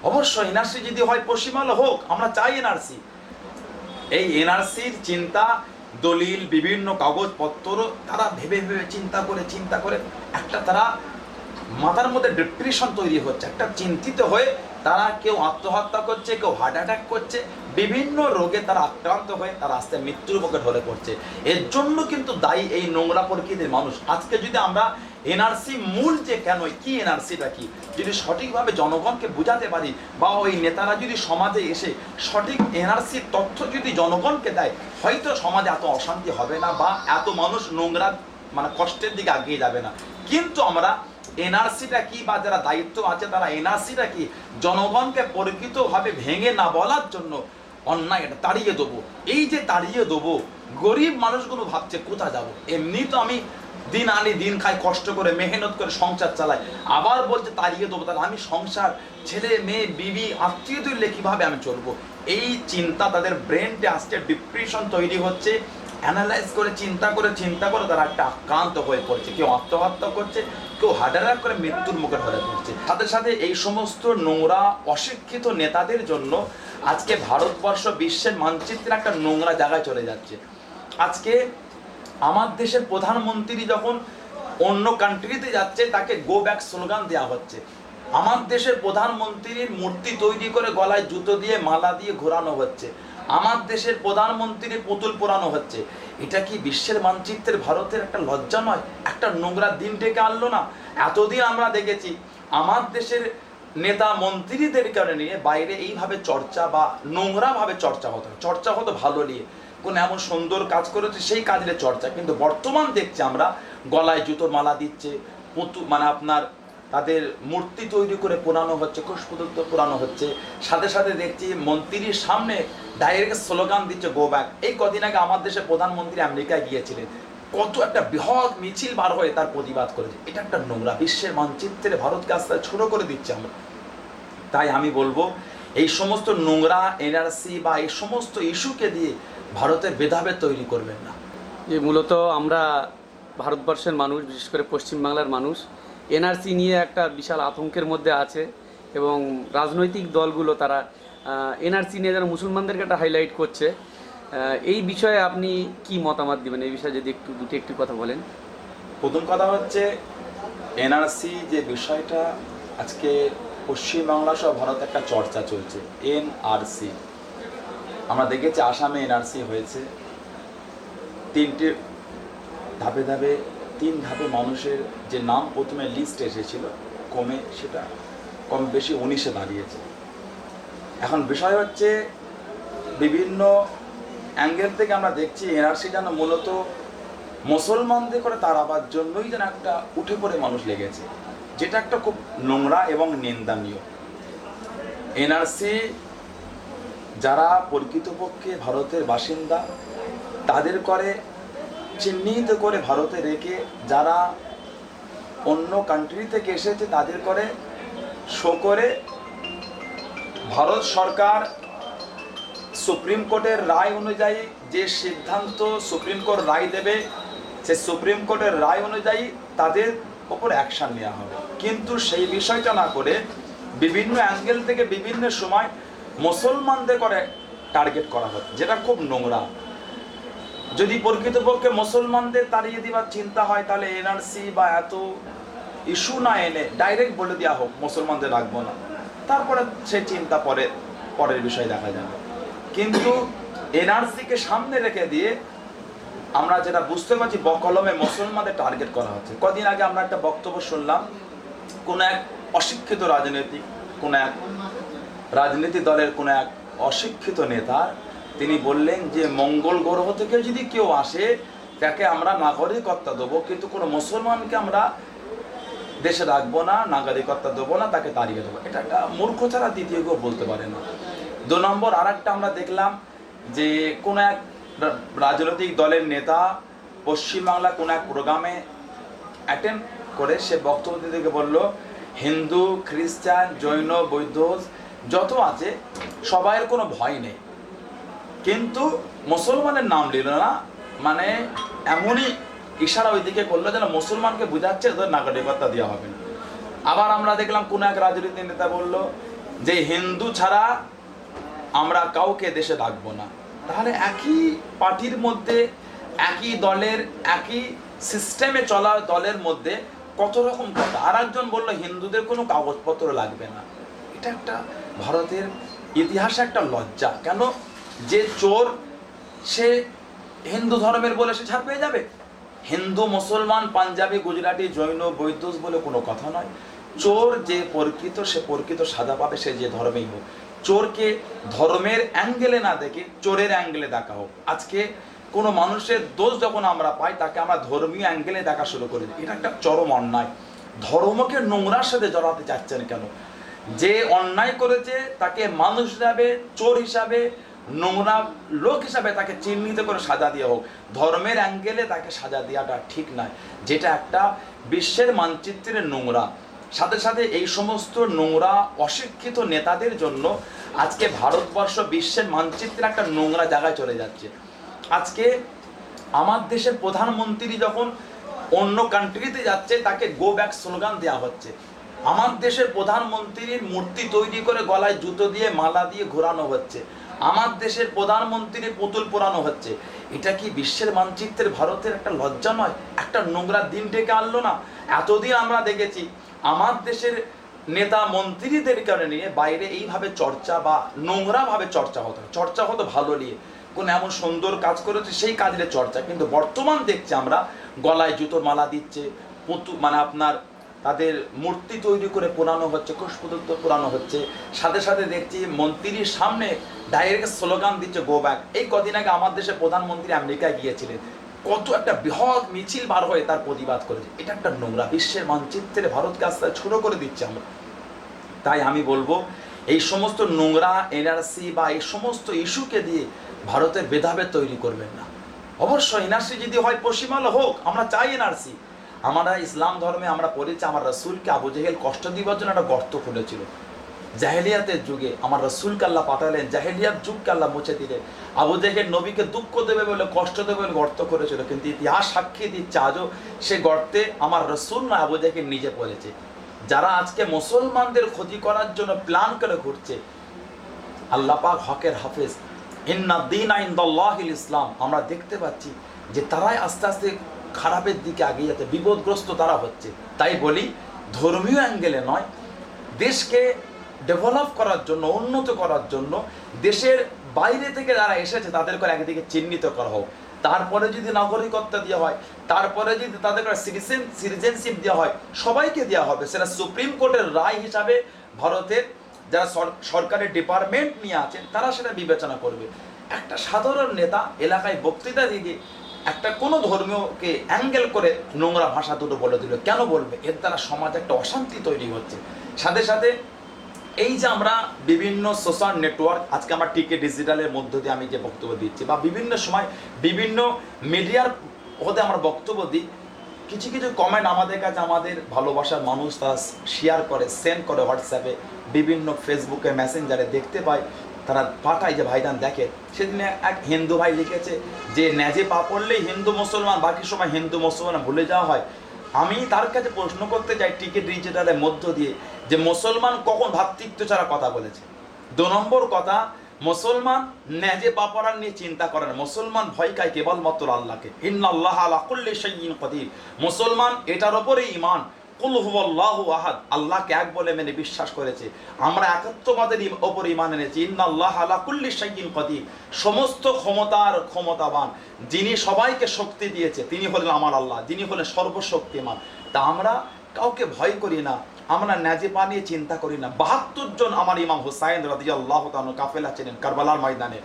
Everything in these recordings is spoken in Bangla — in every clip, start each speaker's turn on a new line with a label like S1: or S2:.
S1: অবশ্যই এনআরসি যদি হয় পশ্চিমবাংলা হোক, আমরা চাই এনআরসি। এই এনআরসির চিন্তা, দলিল, বিভিন্ন কাগজপত্র তারা ভেবে ভেবে চিন্তা করে একটা তারা মাথার মধ্যে ডিপ্রেশন তৈরি হচ্ছে, একটা চিন্তিত হয়ে তারা কেউ আত্মহত্যা করছে, কেউ হার্ট অ্যাটাক করছে, বিভিন্ন রোগে তারা আক্রান্ত হয়ে তারা আস্তে মৃত্যুর মুখে ঢলে পড়ছে। এর জন্য কিন্তু দায়ী এই নোংরা প্রকৃতির মানুষ। আজকে যদি আমরা এনআরসি মূল যে কেন কি এনআরসিটা কি যদি সঠিকভাবে জনগণকে বোঝাতে পারি, বা ওই নেতারা যদি সমাজে এসে সঠিক এনআরসির তথ্য যদি জনগণকে দেয়, হয়তো সমাজে এত অশান্তি হবে না বা এত মানুষ নোংরা মানে কষ্টের দিকে এগিয়ে যাবে না। কিন্তু আমরা এনআরসিটা কি বা যারা দায়িত্ব আছে তারা এনআরসিটা কি জনগণকে পরিকৃতভাবে ভেঙে না বলার জন্য অন্যায় এটা তাড়িয়ে দেবো। এই যে তাড়িয়ে দেবো, গরিব মানুষগুলো ভাবছে কোথায় যাব, এমনি তো আমি দিন আনি দিন খাই, কষ্ট করে মেহনত করে সংসার চালাই, আবার বলছে তাড়িয়ে দেবো, তাহলে আমি সংসার, ছেলে মেয়ে, বিবি, আত্মীয় তুললে কীভাবে আমি চলবো? এই চিন্তা তাদের ব্রেনটে আসছে, ডিপ্রেশন তৈরি হচ্ছে। অ্যানালাইজ করে চিন্তা করে তারা একটা আক্রান্ত হয়ে পড়ছে, কেউ আত্মহত্যা করছে, কেউ হার্ট অ্যাটাক করে মৃত্যুর মুখে ঢলে পড়ছে। সাথে সাথে এই সমস্ত নোংরা অশিক্ষিত নেতাদের জন্য আজকে ভারতবর্ষ বিশ্বের মানচিত্রে একটা নোংরা জায়গায় চলে যাচ্ছে। আজকে আমার দেশের প্রধানমন্ত্রী যখন অন্য কান্ট্রিতে যাচ্ছে তাকে গো ব্যাক স্লোগান দেওয়া হচ্ছে। আমার দেশের প্রধানমন্ত্রীর মূর্তি তৈরি করে গলায় জুতো দিয়ে মালা দিয়ে ঘোরানো হচ্ছে। আমার দেশের প্রধানমন্ত্রীর পুতুল পোড়ানো হচ্ছে। এটা কি বিশ্বের মানচিত্রের ভারতের একটা লজ্জা নয়? একটা নোংরা দিন ডেকে আনলো না? এতদিন আমরা দেখেছি আমার দেশের নেতা মন্ত্রীদের কারণে নিয়ে বাইরে এইভাবে চর্চা বা নোংরাভাবে চর্চা হতো ভালো নিয়ে, কোন এমন সুন্দর কাজ করেছে সেই কাজের চর্চা। কিন্তু বর্তমান দেখছি আমরা গলায় জুতোর মালা দিচ্ছে, মানে আপনার তাদের মূর্তি তৈরি করে পোড়ানো হচ্ছে, কুশপুতুল পোড়ানো হচ্ছে। সাথে সাথে দেখছি মন্ত্রীর সামনে ডাইরেক্ট স্লোগান দিচ্ছে গো ব্যাক। এই কদিন আগে আমার দেশের প্রধানমন্ত্রী আমেরিকায় গিয়েছিলেন, কত একটা বৃহৎ মিছিল বার হয়ে তার প্রতিবাদ করেছে। এটা একটা নোংরা, বিশ্বের মানচিত্রে ভারতকে আস্তে ছোট করে দিচ্ছে আমরা। তাই আমি বলবো এই সমস্ত নোংরা এনআরসি বা এই সমস্ত ইস্যুকে দিয়ে ভারতের ভেদাভেদ তৈরি করবেন না।
S2: যে মূলত আমরা ভারতবর্ষের মানুষ, বিশেষ করে পশ্চিমবাংলার মানুষ এনআরসি নিয়ে একটা বিশাল আতঙ্কের মধ্যে আছে, এবং রাজনৈতিক দলগুলো তারা এনআরসি নিয়ে যেন মুসলমানদেরকে একটা হাইলাইট করছে। এই বিষয়ে আপনি কি মতামত দিবেন? এই বিষয়ে যদি একটু কথা বলেন।
S1: প্রথম কথা হচ্ছে এনআরসি যে বিষয়টা আজকে পশ্চিমবাংলা সহ ভারতে একটা চর্চা চলছে। এনআরসি আমরা দেখেছি আসামে এনআরসি হয়েছে, তিন ধাপে মানুষের যে নাম প্রথমে লিস্ট এসেছিল কমে সেটা কম বেশি 19-এ দাঁড়িয়েছে। এখন বিষয় হচ্ছে বিভিন্ন অ্যাঙ্গেল থেকে আমরা দেখছি এনআরসি যেন মূলত মুসলমানদের করে তাড়াবার জন্যই যেন একটা উঠে পড়ে মানুষ লেগেছে, যেটা একটা খুব নোংরা এবং নিন্দনীয়। এনআরসি যারা প্রকৃতপক্ষে ভারতের বাসিন্দা তাদের করে চিহ্নিত করে ভারতে রেখে, যারা অন্য কান্ট্রি থেকে এসেছে তাদের করে শো করে ভারত সরকার সুপ্রিম কোর্টের রায় অনুযায়ী যে সিদ্ধান্ত সুপ্রিম কোর্ট রায় দেবে, সে সুপ্রিম কোর্টের রায় অনুযায়ী তাদের ওপর অ্যাকশান নেওয়া হবে। কিন্তু সেই বিষয়টা না করে বিভিন্ন অ্যাঙ্গেল থেকে বিভিন্ন সময় মুসলমানদের করে টার্গেট করা হচ্ছে, যেটা খুব নোংরা। যদি প্রকৃতপক্ষে মুসলমানদের তাড়িয়ে দেওয়ার চিন্তা হয় তাহলে এনআরসি বা এত ইস্যু না এনে ডাইরেক্ট বলে দেওয়া হোক মুসলমানদের রাখবো না, তারপরে সে চিন্তা পরের বিষয় দেখা যাবে। কিন্তু এনআরসিকে সামনে রেখে দিয়ে আমরা যেটা বুঝতে পারছি বকলমে মুসলমানদের টার্গেট করা হচ্ছে। কদিন আগে আমরা একটা বক্তব্য শুনলাম, কোন এক অশিক্ষিত রাজনীতি দলের কোন এক অশিক্ষিত নেতা, তিনি বললেন যে মঙ্গল গ্রহ থেকে যদি কেউ আসে তাকে আমরা নাগরিকত্ব দেবো, কিন্তু কোনো মুসলমানকে আমরা দেশে রাখবো না, নাগরিকত্ব দেবো না, তাকে তাড়িয়ে দেবো। এটা একটা মূর্খ ছাড়া দ্বিতীয় কেউ বলতে পারে না। 2 নম্বর আর একটা আমরা দেখলাম যে কোন এক রাজনৈতিক দলের নেতা পশ্চিমবাংলা কোন এক প্রোগ্রামে অ্যাটেন্ড করে সে বক্তব্য দিতে বলল হিন্দু, খ্রিস্টান, জৈন, বৌদ্ধ যত আছে সবাইয়ের কোনো ভয় নেই, কিন্তু মুসলমানের নাম নিল না। মানে এমনই ইশারা ওইদিকে করলো যেন মুসলমানকে বুঝাচ্ছে তাদের নাগরিকত্ব দেওয়া হবে না। আবার আমরা দেখলাম কোন এক রাজনীতির নেতা বলল যে হিন্দু ছাড়া আমরা কাউকে দেশে রাখবো না, তাহলে একই পার্টির মধ্যে, একই দলের, একই সিস্টেমে চলা দলের মধ্যে কত রকম কথা। আর একজন বললো হিন্দুদের কোনো কাগজপত্র লাগবে না। এটা একটা ভারতের ইতিহাসে একটা লজ্জা। কেন? যে চোর সে হিন্দু ধর্মের বলে সে ছাড় পেয়ে যাবে? হিন্দু, মুসলমান, পাঞ্জাবি, গুজরাটি, জৈন, বৈদ্য বলে কোনো কথা নয়। চোর যে প্রকৃত, সে প্রকৃত সাজা পাবে, সে যে ধর্মেই হোক। চোরকে ধর্মের অ্যাঙ্গেলে না দেখে চোরের অ্যাঙ্গেলে দেখা হোক। আজকে কোনো মানুষের দোষ যখন আমরা পাই, তাকে আমরা ধর্মীয় অ্যাঙ্গেলে দেখা শুরু করি। এটা একটা চরম অন্যায়। ধর্মকে নোংরার সাথে জড়াতে চাচ্ছেন কেন? যে অন্যায় করেছে তাকে মানুষ হিসাবে, চোর হিসাবে, নোংরা লোক হিসাবে তাকে চিহ্নিত করে সাজা দেওয়া হোক। ধর্মের অ্যাঙ্গেলে তাকে সাজা দেওয়াটা ঠিক নয়, যেটা একটা বিশ্বের মানচিত্রের নোংরা। সাথে সাথে এই সমস্ত নোংরা অশিক্ষিত নেতাদের জন্য আজকে ভারতবর্ষ বিশ্বের মানচিত্রে একটা নোংরা জায়গায় চলে যাচ্ছে। আজকে আমার দেশের প্রধানমন্ত্রী যখন অন্য কান্ট্রিতে যাচ্ছে, তাকে গো ব্যাক স্লোগান দেওয়া হচ্ছে। আমার দেশের প্রধানমন্ত্রীর মূর্তি তৈরি করে গলায় জুতো দিয়ে, মালা দিয়ে ঘোরানো হচ্ছে। আমার দেশের প্রধানমন্ত্রীর পুতুল পোড়ানো হচ্ছে। এটা কি বিশ্বের মানচিত্রের ভারতের একটা লজ্জা নয়? একটা নোংরা দিন ডেকে আনলো না? এতদিন আমরা দেখেছি আমার দেশের নেতা মন্ত্রীদের কারণে নিয়ে বাইরে এইভাবে চর্চা বা নোংরাভাবে চর্চা হতো ভালো নিয়ে, কোন এমন সুন্দর কাজ করেছে সেই কাজের চর্চা। কিন্তু বর্তমান দেখছি আমরা গলায় জুতোর মালা দিচ্ছে, মানে আপনার তাদের মূর্তি তৈরি করে পোড়ানো হচ্ছে, কুশপুতত্ব পোড়ানো হচ্ছে। সাথে সাথে দেখছি মন্ত্রীর সামনে ডাইরেক্ট স্লোগান দিচ্ছে গো ব্যাক। এই কদিন আগে আমার দেশের প্রধানমন্ত্রী আমেরিকায় গিয়েছিলেন, কত একটা বৃহৎ মিছিল বার হয়ে তার প্রতিবাদ করেছে। এটা একটা নোংরা, বিশ্বের মানচিত্রে ভারতকে আস্তে ছোট করে দিচ্ছে আমরা। তাই আমি বলবো এই সমস্ত নোংরা এনআরসি বা এই সমস্ত ইস্যুকে দিয়ে ভারতের ভেদাভেদ তৈরি করবেন না। অবশ্যই এনআরসি যদি হয় পশ্চিমবাংলা হোক, আমরা চাই এনআরসি। আমরা ইসলাম ধর্মে আমরা পড়েছি আমার রসুলকে আবু জেহেল কষ্ট দিবার জন্য একটা গর্ত খুলেছিল। জাহেলিয়াতের যুগে আমার রসুলকে আল্লাহ পাঠালেন, জাহেলিয়াত যুগকে আল্লাহ মুছে দিলেন। আবু জেহেল নবীকে দুঃখ দেবে বলে, কষ্ট দেবে বলে গর্ত করেছিল, কিন্তু ইতিহাস সাক্ষী দিচ্ছে আজও সে গর্তে আমার রসুল না আবু জেহেল নিজে পড়েছে। যারা আজকে মুসলমানদের ক্ষতি করার জন্য প্ল্যান করে ঘুরছে, আল্লাহ পাক হকের হাফেজ, ইন্না দীনা ইনদাল্লাহিল ইসলাম, আমরা দেখতে পাচ্ছি যে তারাই আস্তে আস্তে খারাপের দিকে এগিয়ে যাচ্ছে, বিপদগ্রস্ত তারা হচ্ছে। তাই বলি ধর্মীয় অ্যাঙ্গেলে নয়, দেশকে ডেভেলপ করার জন্য, উন্নত করার জন্য দেশের বাইরে থেকে যারা এসেছে তাদেরকে একদিকে চিহ্নিত করা হোক। তারপরে যদি নাগরিকত্ব দেওয়া হয়, তারপরে যদি তাদেরকে সিটিজেনশিপ দেওয়া হয়, সবাইকে দেওয়া হবে। সেটা সুপ্রিম কোর্টের রায় হিসাবে ভারতের যারা সরকারের ডিপার্টমেন্ট নিয়ে আছেন তারা সেটা বিবেচনা করবে। একটা সাধারণ নেতা এলাকায় বক্তৃতা দিয়ে একটা কোনো ধর্মীয়কে অ্যাঙ্গেল করে নোংরা ভাষা দুটো বলে দিল, কেন বলবে? এর দ্বারা সমাজ একটা অশান্তি তৈরি হচ্ছে। সাথে সাথে এই যে আমরা বিভিন্ন সোশ্যাল নেটওয়ার্ক, আজকে আমরা টিকে ডিজিটালের মধ্য দিয়ে আমি যে বক্তব্য দিচ্ছি বা বিভিন্ন সময় বিভিন্ন মিডিয়ার হতে আমরা বক্তব্য দিই, কিছু কিছু কমেন্ট আমাদের কাছে আমাদের ভালোবাসার মানুষ তারা শেয়ার করে, সেন্ড করে হোয়াটসঅ্যাপে, বিভিন্ন ফেসবুকে, মেসেঞ্জারে দেখতে পাই, তারা পাঠায় যে ভাইজান দেখে। সেদিনে এক হিন্দু ভাই লিখেছে যে ন্যাজে পা পড়লেই হিন্দু মুসলমান, বাকি সময় হিন্দু মুসলমান ভুলে যাওয়া হয়। আমি তার কাছে প্রশ্ন করতে চাই টিকিট ডিজিটালের মধ্য দিয়ে যে মুসলমান কখন ভ্রাতৃত্ব ছাড়া কথা বলেছে? 2 নম্বর কথা, মুসলমান ন্যাজে পা পড়ার নিয়ে চিন্তা করেন। মুসলমান ভয় খায় কেবলমাত্র আল্লাহকে। ইন্নাল্লাহ আলা কুল্লি শাইইন কাদির। মুসলমান এটার উপরেই ঈমান, কুল হুয়াল্লাহু আহাদ, আল্লাহকে এক বলে মেনে বিশ্বাস করেছে। আমরা একাত্মবাদের উপর ঈমান এনেছি। ইন্নাল্লাহ আলা কুল্লি শাইইন কাদির, সমস্ত ক্ষমতার ক্ষমতাবান, যিনি সবাইকে শক্তি দিয়েছে তিনি হলেন আমার আল্লাহ, যিনি হলেন সর্বশক্তিমান। তা আমরা কাউকে ভয় করি না, আমরা ন্যাজে পা নিয়ে চিন্তা করি না। 72 জন আমার ইমাম হুসাইন রাদিয়াল্লাহু তাআলা কাফেলা ছিলেন কারবালার ময়দানে।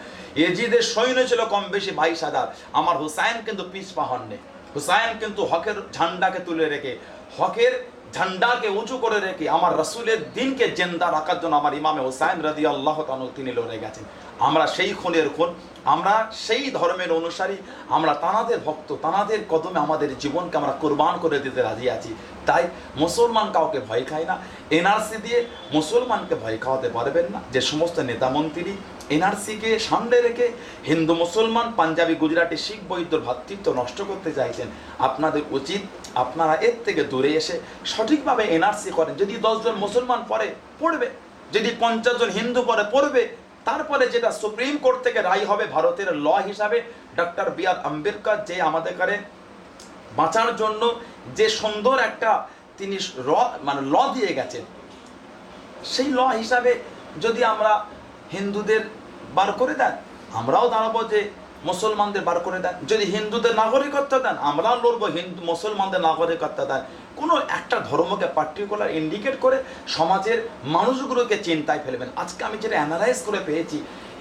S1: এজিদের সৈন্য ছিল কম বেশি 22,000। আমার হুসাইন কিন্তু পিছপা হননি। হুসাইন কিন্তু হকের ঝান্ডাকে তুলে রেখে, হকের ঝান্ডাকে উঁচু করে রেখে আমার রাসূলের দিনকে জিন্দা রাখার জন্য আমার ইমামে হুসাইন রাদিয়াল্লাহু তাআলা তিনি লড়ে গেছেন। আমরা সেই খুনের খুন, আমরা সেই ধর্মের অনুসারী, আমরা তানাদের ভক্ত, তানাদের কদমে আমাদের জীবনকে আমরা কোরবান করে দিতে রাজি আছি। তাই মুসলমান কাউকে ভয় খায় না। এনআরসি দিয়ে মুসলমানকে ভয় খাওয়াতে পারবেন না। যে সমস্ত নেতামন্ত্রী এনআরসিকে সামনে রেখে হিন্দু মুসলমান, পাঞ্জাবি, গুজরাটি, শিখ, বৈদ্যর ভ্রাতৃত্ব নষ্ট করতে চাইছেন, আপনাদের উচিত আপনারা এর থেকে দূরে এসে সঠিকভাবে এনআরসি করেন। যদি 10 জন মুসলমান পড়বে, যদি 50 জন হিন্দু পরে পড়বে, তারপরে যেটা সুপ্রিম কোর্ট থেকে রায় হবে ভারতের ল হিসাবে, ডক্টর বি.আর. আম্বেদকর যে আমাদের কারে বাঁচার জন্য যে সুন্দর একটা তিনি ল দিয়ে গেছেন, সেই ল হিসাবে যদি আমরা হিন্দুদের বার করে দেন, আমরাও দাঁড়াবো যে মুসলমানদের বার করে দেন। যদি হিন্দুদের নাগরিকত্ব দেন, আমরাও লড়বো হিন্দু মুসলমানদের নাগরিকত্ব দেন। কোনো একটা ধর্মকে পার্টিকুলার ইন্ডিকেট করে সমাজের মানুষগুলোকে চিন্তায় ফেলবেন। আজকে আমি যেটা অ্যানালাইজ করে পেয়েছি,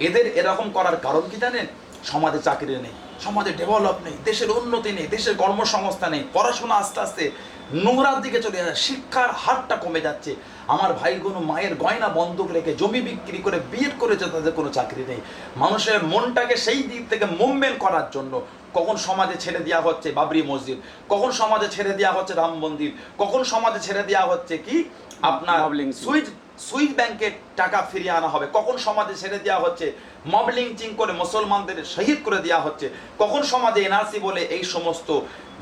S1: এদের এরকম করার কারণ কি জানেন? সমাজে চাকরি নেই, সমাজে ডেভেলপ নেই, দেশের উন্নতি নেই, দেশের কর্মসংস্থান নেই, পড়াশোনা আস্তে আস্তে নোংরার দিকে চলে যাচ্ছে, শিক্ষার হারটা কমে যাচ্ছে। আমার ভাইগুলো মায়ের গয়না বন্ধক রেখে জমি বিক্রি করে বিয়ে করেছে, তাদের কোনো চাকরি নেই। মানুষের মনটাকে সেই দিক থেকে মুভমেন্ট করার জন্য কখন সমাজে ছেড়ে দেওয়া হচ্ছে বাবরি মসজিদ, কখন সমাজে ছেড়ে দেওয়া হচ্ছে রাম মন্দির, কখন সমাজে ছেড়ে দেওয়া হচ্ছে কি আপনার সুইচ ব্যাংকে টাকা ফিরিয়ে আনা হবে, কখন সমাজে ছেড়ে দেওয়া হচ্ছে মব লিঞ্চিং করে মুসলমানদের শহীদ করে দেওয়া হচ্ছে, কখন সমাজে এনআরসি বলে এই সমস্ত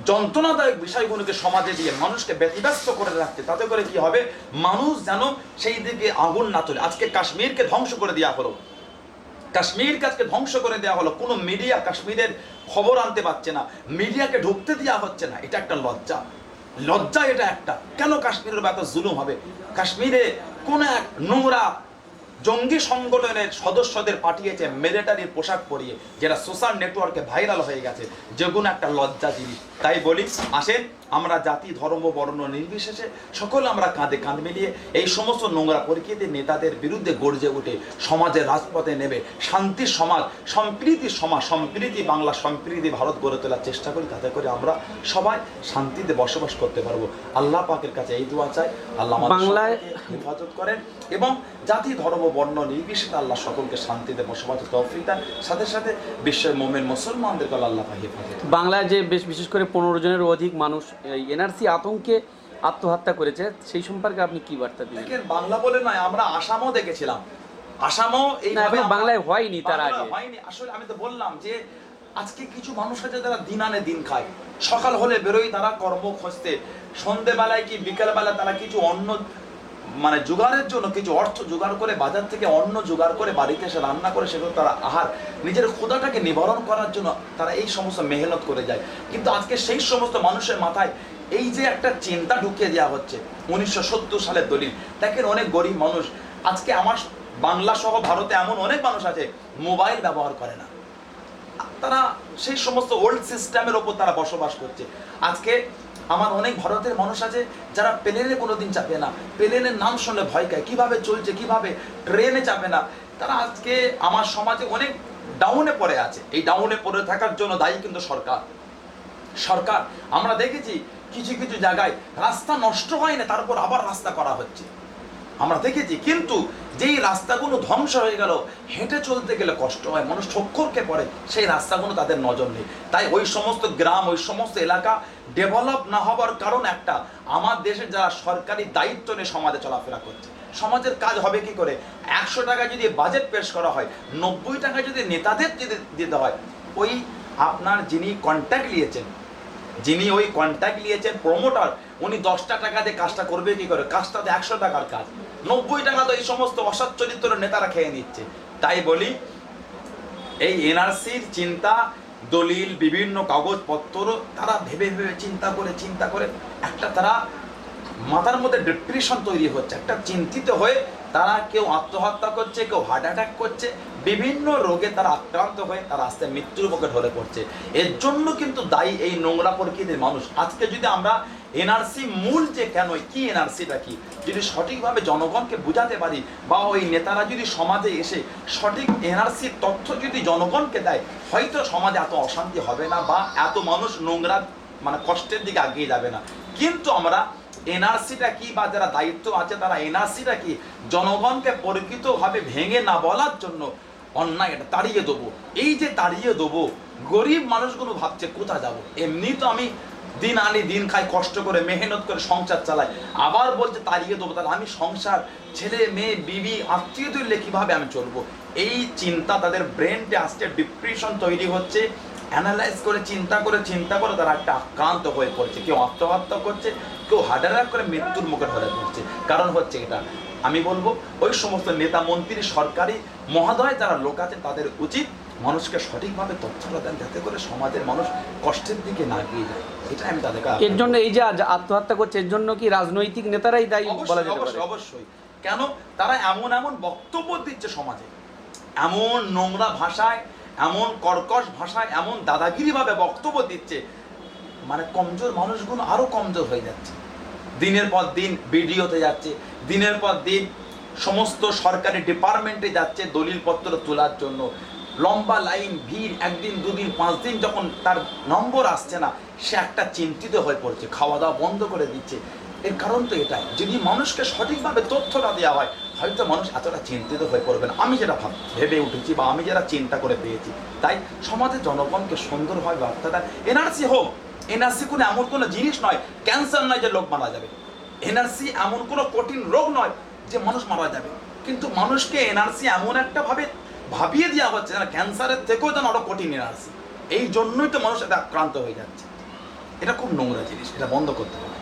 S1: যন্ত্রণাদায়ক বিষয়গুলোকে সমাজে দিয়ে মানুষকে ব্যতিব্যস্ত করে রাখছে। তাতে করে কি হবে? মানুষ যেন সেই দিকে আগুন না তোলে। আজকে কাশ্মীরকে ধ্বংস করে দেওয়া হলো, কাশ্মীরকে আজকে ধ্বংস করে দেওয়া হলো, কোনো মিডিয়া কাশ্মীরের খবর আনতে পারছে না, মিডিয়াকে ঢুকতে দেওয়া হচ্ছে না। এটা একটা লজ্জা, লজ্জা এটা একটা। কেন কাশ্মীরের এত জুলুম হবে? কাশ্মীরে কোন এক নোংরা জঙ্গি সংগঠনের সদস্যদের পাঠিয়েছে মিলিটারির পোশাক পরিয়ে, যেটা সোশ্যাল নেটওয়ার্কে ভাইরাল হয়ে গেছে, যেগুলো একটা লজ্জা জিনিস। তাই বলি, আসেন আমরা জাতি ধর্ম বর্ণ নির্বিশেষে সকলে আমরা কাঁধে কাঁধ মিলিয়ে এই সমস্ত নোংরা প্রকৃতির নেতাদের বিরুদ্ধে গর্জে উঠে সমাজের রাজপথে নেবে শান্তির সমাজ, সম্প্রীতির সমাজ, সম্প্রীতি বাংলা, সম্প্রীতি ভারত গড়ে তোলার চেষ্টা করি। তাতে করে আমরা সবাই শান্তিতে বসবাস করতে পারবো। আল্লাহ পাকের কাছে এই দোয়া চাই, আল্লাহ বাংলায় হেফাজত করেন এবং জাতি ধর্ম বর্ণ নির্বিশেষে আল্লাহ সকলকে শান্তিতে বসবাসের তৌফিক দেন। সাথে সাথে বিশ্বের মুমিন মুসলমানদেরকে আল্লাহ পাক হেফাজত।
S2: বাংলায় যে বিশেষ করে 15 জনেরও অধিক মানুষ এনআরসি আতঙ্কে আত্মহত্যা করেছে, সেই সম্পর্কে আপনি কি বার্তা দিবেন?
S1: দেখেন, বাংলা বলে নয়, আমরা আসামও দেখেছিলাম, আসামও এই
S2: বাংলায় হয়নি, তার আগে
S1: হয়নি। আসলে আমি তো বললাম যে আজকে কিছু মানুষ আছে যারা দিন আনে দিন খায়, সকাল হলে বেরোয় তারা কর্ম খুঁজতে, সন্ধ্যেবেলায় কি বিকেলবেলা তারা কিছু অন্য মানে জোগাড়ের জন্য কিছু অর্থ জোগাড় করে বাজার থেকে অন্ন জোগাড় করে বাড়িতে এসে রান্না করে সেগুলো তারা আহার নিজের ক্ষুধাটাকে নিবারণ করার জন্য তারা এই সমস্ত মেহনত করে যায়। কিন্তু আজকে সেই সমস্ত মানুষের মাথায় এই যে একটা চিন্তা ঢুকিয়ে দেওয়া হচ্ছে 1970 সালের দলিল। দেখেন, অনেক গরিব মানুষ আজকে আমার বাংলা সহ ভারতে এমন অনেক মানুষ আছে মোবাইল ব্যবহার করে না, তারা সেই সমস্ত ওল্ড সিস্টেমের ওপর তারা বসবাস করছে। আজকে আমার অনেক ভারতের মানুষ আছে যারা প্লেনে কোনোদিন চাপে না, প্লেনের নাম শুনলে ভয় পায়, কিভাবে চলছে, কিভাবে ট্রেনে চাপে না। তারা আজকে আমার সমাজে অনেক ডাউনে পড়ে আছে। এই ডাউনে পড়ে থাকার জন্য দায়ী কিন্তু সরকার। আমরা দেখেছি কিছু কিছু জায়গায় রাস্তা নষ্ট হয় না, তারপর আবার রাস্তা করা হচ্ছে, আমরা দেখেছি। কিন্তু যেই রাস্তাগুলো ধ্বংস হয়ে গেল, হেঁটে চলতে গেলে কষ্ট হয়, মানুষ ঠক্করকে পড়ে, সেই রাস্তাগুলো তাদের নজর নেই। তাই ওই সমস্ত গ্রাম, ওই সমস্ত এলাকা ডেভেলপ না হবার কারণ একটা, আমার দেশে যারা সরকারি দায়িত্ব নিয়ে সমাজে চলাফেরা করছে, সমাজের কাজ হবে কি করে? 100 টাকা যদি বাজেট পেশ করা হয়, 90 টাকা যদি নেতাদের যদি দিতে হয়, ওই আপনার যিনি কন্ট্যাক্ট নিয়েছেন প্রমোটার, উনি 10টা টাকা দিয়ে কাজটা করবে কি করে? কাজটা তো 100 টাকার কাজ, 90 টাকা তো এই সমস্ত অসৎ চরিত্র নেতারা খেয়ে নিচ্ছে। তাই বলি, এই এনআরসির চিন্তা, দলিল, বিভিন্ন কাগজপত্র তারা ভেবে চিন্তা করে একটা তারা মাথার মধ্যে ডিপ্রেশন তৈরি হচ্ছে, একটা চিন্তিত হয়ে তারা কেউ আত্মহত্যা করছে, কেউ হার্ট অ্যাটাক করছে, বিভিন্ন রোগে তারা আক্রান্ত হয়ে তারা আস্তে মৃত্যুর মুখে ঢলে পড়ছে। এর জন্য কিন্তু দায়ী এই নোংরা প্রকৃতির মানুষ। আজকে যদি আমরা এনআরসি মূল যে কেন, কি এনআরসিটা কি, যদি সঠিকভাবে জনগণকে বোঝাতে পারি, বা ওই নেতারা যদি সমাজে এসে সঠিক এনআরসির তথ্য যদি জনগণকে দেয়, হয়তো সমাজে এত অশান্তি হবে না, বা এত মানুষ নোংরা মানে কষ্টের দিকে এগিয়ে যাবে না। কিন্তু আমরা এনআরসিটা কি, বা যারা দায়িত্ব আছে তারা এনআরসিটা কি জনগণকে পরিচিতভাবে ভেঙে না বলার জন্য অন্যায় এটা তাড়িয়ে দেবো। এই যে তাড়িয়ে দেবো, গরিব মানুষগুলো ভাবছে কোথায় যাব, এমনি তো আমি দিন আনি দিন খাই, কষ্ট করে মেহনত করে সংসার চালাই, আবার বলছে তাড়িয়ে দেবো, তাহলে আমি সংসার, ছেলে মেয়ে, বিবি, আত্মীয় তুললে কিভাবে আমি চলবো? এই চিন্তা তাদের ব্রেনটে আসছে, ডিপ্রেশন তৈরি হচ্ছে। অ্যানালাইজ করে চিন্তা করে তারা একটা আক্রান্ত হয়ে পড়ছে, কেউ আত্মহত্যা করছে, কেউ হার্ট অ্যাটাক করে মৃত্যুর মুখে ঢলে পড়ছে। কারণ হচ্ছে এটা আমি বলবো ওই সমস্ত নেতা মন্ত্রী সরকারি মহোদয় যারা লোক আছেন তাদের উচিত মানুষকে সঠিকভাবে তথ্যটা দেন, যাতে করে সমাজের মানুষ কষ্টের দিকে না গিয়ে যায়। এটা আমি তাদেরকে
S2: এর জন্য এই যে আজ আত্মহত্যা করছে, এর জন্য কি রাজনৈতিক নেতারাই দায়ী বলা যেতে পারে?
S1: অবশ্যই। কেন? তারা এমন এমন বক্তব্য দিচ্ছে সমাজে, এমন নোংরা ভাষায়, এমন কর্কশ ভাষায়, এমন দাদাগিরিভাবে বক্তব্য দিচ্ছে, মানে কমজোর মানুষগুলো আরো কমজোর হয়ে যাচ্ছে। দিনের পর দিন বিডিওতে যাচ্ছে, দিনের পর দিন সমস্ত সরকারি ডিপার্টমেন্টে যাচ্ছে দলিলপত্র তোলার জন্য। লম্বা লাইন, ভিড়, একদিন দুদিন 5 দিন যখন তার নম্বর আসছে না, সে একটা চিন্তিত হয়ে পড়ছে, খাওয়া দাওয়া বন্ধ করে দিচ্ছে। এর কারণ তো এটাই, যদি মানুষকে সঠিকভাবে তথ্যটা দেওয়া হয়, হয়তো মানুষ এতটা চিন্তিত হয়ে পড়বে না। আমি যেটা ভেবে উঠেছি বা আমি যেটা চিন্তা করে পেয়েছি, তাই সমাজের জনগণকে সুন্দরভাবে বার্তাটা, এনআরসি হোক, এনআরসি কোনো এমন কোনো জিনিস নয়, ক্যান্সার নয় যে লোক মারা যাবে, এনআরসি এমন কোনো কঠিন রোগ নয় যে মানুষ মারা যাবে, কিন্তু মানুষকে এনআরসি এমন একটা ভাবে ভাবিয়ে দেওয়া হচ্ছে যেন ক্যান্সারের থেকেও যেন আরো কঠিন এনআরসি। এই জন্যই তো মানুষ এটা আক্রান্ত হয়ে যাচ্ছে। এটা খুব নোংরা জিনিস, এটা বন্ধ করতে হবে।